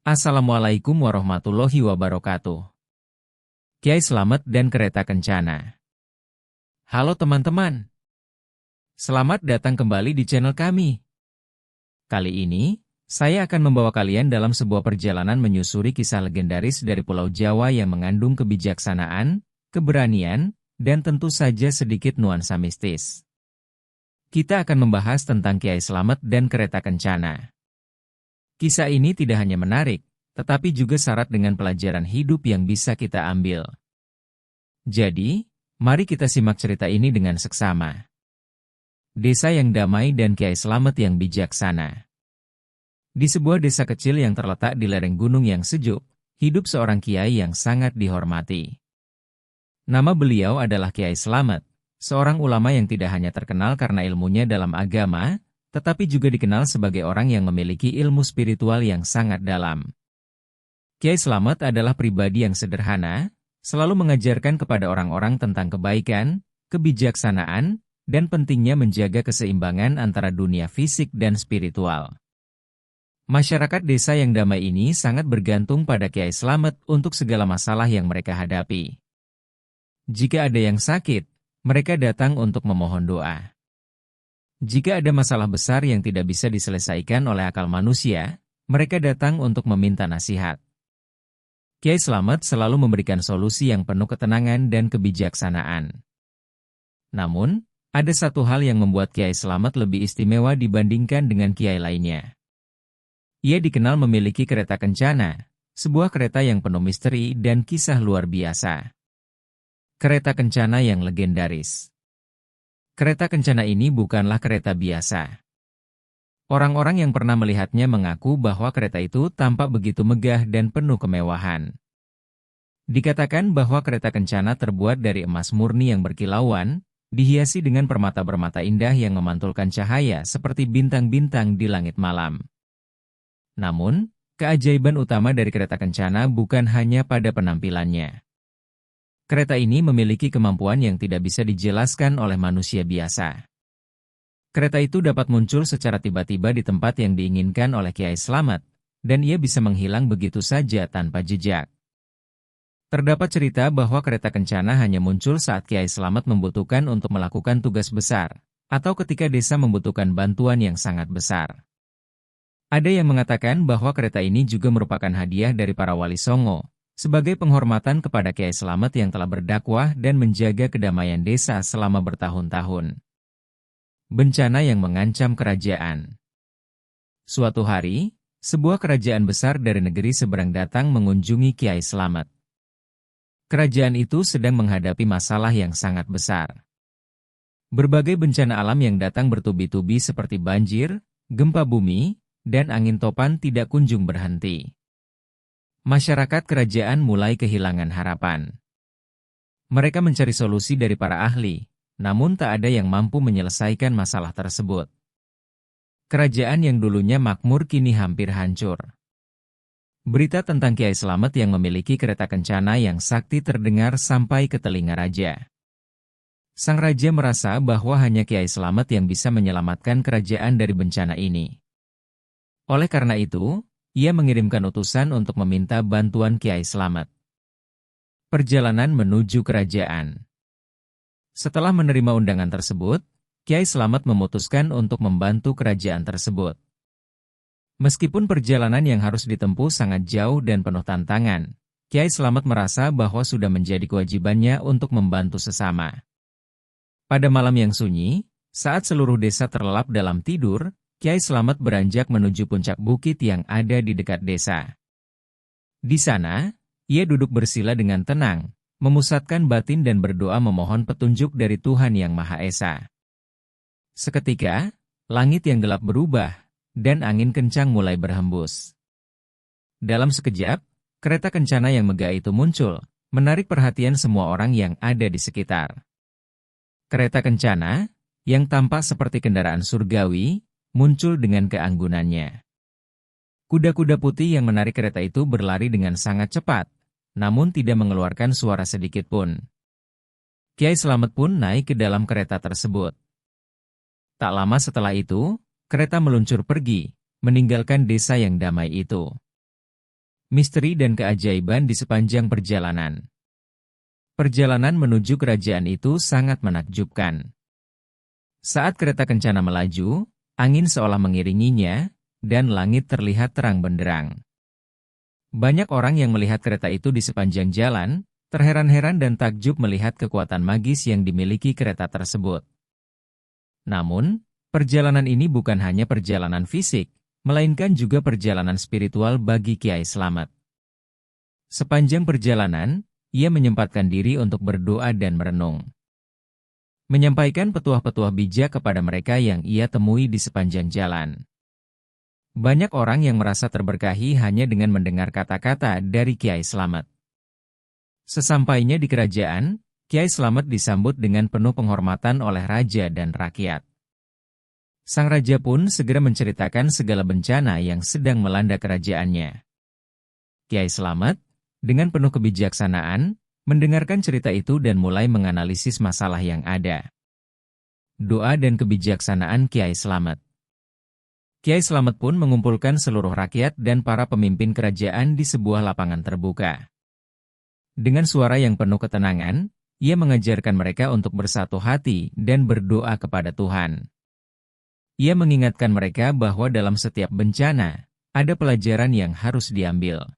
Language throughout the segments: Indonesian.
Assalamualaikum warahmatullahi wabarakatuh. Kiai Slamet dan Kereta Kencana. Halo teman-teman. Selamat datang kembali di channel kami. Kali ini, saya akan membawa kalian dalam sebuah perjalanan menyusuri kisah legendaris dari Pulau Jawa yang mengandung kebijaksanaan, keberanian, dan tentu saja sedikit nuansa mistis. Kita akan membahas tentang Kiai Slamet dan Kereta Kencana. Kisah ini tidak hanya menarik, tetapi juga syarat dengan pelajaran hidup yang bisa kita ambil. Jadi, mari kita simak cerita ini dengan seksama. Desa yang damai dan Kiai Slamet yang bijaksana. Di sebuah desa kecil yang terletak di lereng gunung yang sejuk, hidup seorang kiai yang sangat dihormati. Nama beliau adalah Kiai Slamet, seorang ulama yang tidak hanya terkenal karena ilmunya dalam agama, tetapi juga dikenal sebagai orang yang memiliki ilmu spiritual yang sangat dalam. Kiai Slamet adalah pribadi yang sederhana, selalu mengajarkan kepada orang-orang tentang kebaikan, kebijaksanaan, dan pentingnya menjaga keseimbangan antara dunia fisik dan spiritual. Masyarakat desa yang damai ini sangat bergantung pada Kiai Slamet untuk segala masalah yang mereka hadapi. Jika ada yang sakit, mereka datang untuk memohon doa. Jika ada masalah besar yang tidak bisa diselesaikan oleh akal manusia, mereka datang untuk meminta nasihat. Kiai Slamet selalu memberikan solusi yang penuh ketenangan dan kebijaksanaan. Namun, ada satu hal yang membuat Kiai Slamet lebih istimewa dibandingkan dengan kiai lainnya. Ia dikenal memiliki kereta kencana, sebuah kereta yang penuh misteri dan kisah luar biasa. Kereta kencana yang legendaris. Kereta kencana ini bukanlah kereta biasa. Orang-orang yang pernah melihatnya mengaku bahwa kereta itu tampak begitu megah dan penuh kemewahan. Dikatakan bahwa kereta kencana terbuat dari emas murni yang berkilauan, dihiasi dengan permata-permata indah yang memantulkan cahaya seperti bintang-bintang di langit malam. Namun, keajaiban utama dari kereta kencana bukan hanya pada penampilannya. Kereta ini memiliki kemampuan yang tidak bisa dijelaskan oleh manusia biasa. Kereta itu dapat muncul secara tiba-tiba di tempat yang diinginkan oleh Kiai Slamet, dan ia bisa menghilang begitu saja tanpa jejak. Terdapat cerita bahwa kereta kencana hanya muncul saat Kiai Slamet membutuhkan untuk melakukan tugas besar, atau ketika desa membutuhkan bantuan yang sangat besar. Ada yang mengatakan bahwa kereta ini juga merupakan hadiah dari para wali songo, sebagai penghormatan kepada Kiai Slamet yang telah berdakwah dan menjaga kedamaian desa selama bertahun-tahun. Bencana yang mengancam kerajaan. Suatu hari, sebuah kerajaan besar dari negeri seberang datang mengunjungi Kiai Slamet. Kerajaan itu sedang menghadapi masalah yang sangat besar. Berbagai bencana alam yang datang bertubi-tubi seperti banjir, gempa bumi, dan angin topan tidak kunjung berhenti. Masyarakat kerajaan mulai kehilangan harapan. Mereka mencari solusi dari para ahli, namun tak ada yang mampu menyelesaikan masalah tersebut. Kerajaan yang dulunya makmur kini hampir hancur. Berita tentang Kiai Slamet yang memiliki kereta kencana yang sakti terdengar sampai ke telinga raja. Sang raja merasa bahwa hanya Kiai Slamet yang bisa menyelamatkan kerajaan dari bencana ini. Oleh karena itu, ia mengirimkan utusan untuk meminta bantuan Kiai Slamet. Perjalanan menuju kerajaan. Setelah menerima undangan tersebut, Kiai Slamet memutuskan untuk membantu kerajaan tersebut. Meskipun perjalanan yang harus ditempuh sangat jauh dan penuh tantangan, Kiai Slamet merasa bahwa sudah menjadi kewajibannya untuk membantu sesama. Pada malam yang sunyi, saat seluruh desa terlelap dalam tidur, Kiai Slamet beranjak menuju puncak bukit yang ada di dekat desa. Di sana, ia duduk bersila dengan tenang, memusatkan batin dan berdoa memohon petunjuk dari Tuhan Yang Maha Esa. Seketika, langit yang gelap berubah, dan angin kencang mulai berhembus. Dalam sekejap, kereta kencana yang megah itu muncul, menarik perhatian semua orang yang ada di sekitar. Kereta kencana, yang tampak seperti kendaraan surgawi, muncul dengan keanggunannya. Kuda-kuda putih yang menarik kereta itu berlari dengan sangat cepat, namun tidak mengeluarkan suara sedikit pun. Kiai Slamet pun naik ke dalam kereta tersebut. Tak lama setelah itu, kereta meluncur pergi, meninggalkan desa yang damai itu. misteri dan keajaiban di sepanjang perjalanan. Perjalanan menuju kerajaan itu sangat menakjubkan. Saat kereta kencana melaju, angin seolah mengiringinya, dan langit terlihat terang benderang. Banyak orang yang melihat kereta itu di sepanjang jalan, terheran-heran dan takjub melihat kekuatan magis yang dimiliki kereta tersebut. Namun, perjalanan ini bukan hanya perjalanan fisik, melainkan juga perjalanan spiritual bagi Kyai Slamet. Sepanjang perjalanan, ia menyempatkan diri untuk berdoa dan merenung. Menyampaikan petuah-petuah bijak kepada mereka yang ia temui di sepanjang jalan. Banyak orang yang merasa terberkahi hanya dengan mendengar kata-kata dari Kyai Slamet. Sesampainya di kerajaan, Kyai Slamet disambut dengan penuh penghormatan oleh raja dan rakyat. Sang raja pun segera menceritakan segala bencana yang sedang melanda kerajaannya. Kyai Slamet, dengan penuh kebijaksanaan, mendengarkan cerita itu dan mulai menganalisis masalah yang ada. Doa dan kebijaksanaan Kyai Slamet. Kyai Slamet pun mengumpulkan seluruh rakyat dan para pemimpin kerajaan di sebuah lapangan terbuka. Dengan suara yang penuh ketenangan, ia mengajarkan mereka untuk bersatu hati dan berdoa kepada Tuhan. Ia mengingatkan mereka bahwa dalam setiap bencana, ada pelajaran yang harus diambil.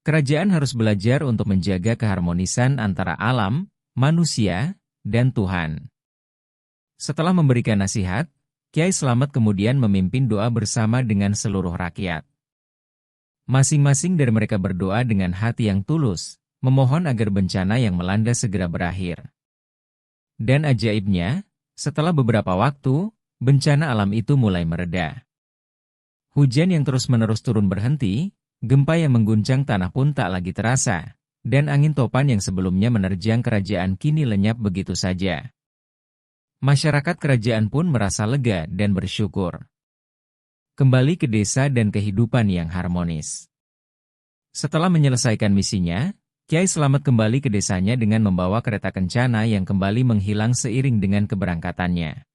Kerajaan harus belajar untuk menjaga keharmonisan antara alam, manusia, dan Tuhan. Setelah memberikan nasihat, Kyai Slamet kemudian memimpin doa bersama dengan seluruh rakyat. Masing-masing dari mereka berdoa dengan hati yang tulus, memohon agar bencana yang melanda segera berakhir. Dan ajaibnya, setelah beberapa waktu, bencana alam itu mulai mereda. Hujan yang terus-menerus turun berhenti, gempa yang mengguncang tanah pun tak lagi terasa, dan angin topan yang sebelumnya menerjang kerajaan kini lenyap begitu saja. Masyarakat kerajaan pun merasa lega dan bersyukur. Kembali ke desa dan kehidupan yang harmonis. Setelah menyelesaikan misinya, Kyai Slamet kembali ke desanya dengan membawa kereta kencana yang kembali menghilang seiring dengan keberangkatannya.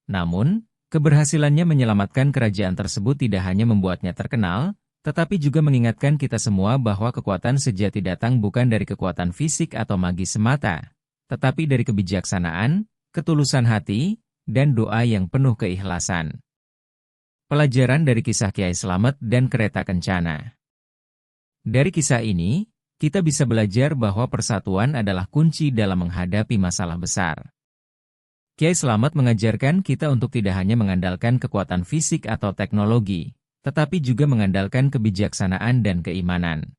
Namun, keberhasilannya menyelamatkan kerajaan tersebut tidak hanya membuatnya terkenal, tetapi juga mengingatkan kita semua bahwa kekuatan sejati datang bukan dari kekuatan fisik atau magis semata, tetapi dari kebijaksanaan, ketulusan hati, dan doa yang penuh keikhlasan. Pelajaran dari kisah Kyai Slamet dan kereta kencana. Dari kisah ini, kita bisa belajar bahwa persatuan adalah kunci dalam menghadapi masalah besar. Kyai Slamet mengajarkan kita untuk tidak hanya mengandalkan kekuatan fisik atau teknologi, tetapi juga mengandalkan kebijaksanaan dan keimanan.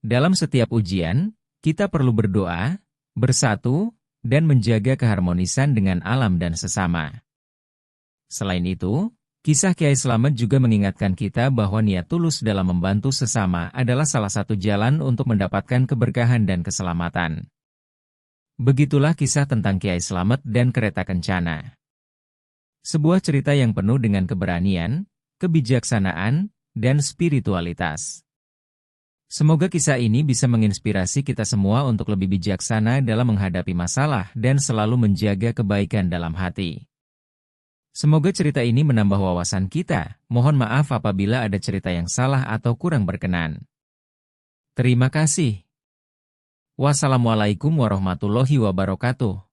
Dalam setiap ujian, kita perlu berdoa, bersatu, dan menjaga keharmonisan dengan alam dan sesama. Selain itu, kisah Kyai Slamet juga mengingatkan kita bahwa niat tulus dalam membantu sesama adalah salah satu jalan untuk mendapatkan keberkahan dan keselamatan. Begitulah kisah tentang Kyai Slamet dan kereta kencana. Sebuah cerita yang penuh dengan keberanian, kebijaksanaan, dan spiritualitas. Semoga kisah ini bisa menginspirasi kita semua untuk lebih bijaksana dalam menghadapi masalah dan selalu menjaga kebaikan dalam hati. Semoga cerita ini menambah wawasan kita. Mohon maaf apabila ada cerita yang salah atau kurang berkenan. Terima kasih. Wassalamualaikum warahmatullahi wabarakatuh.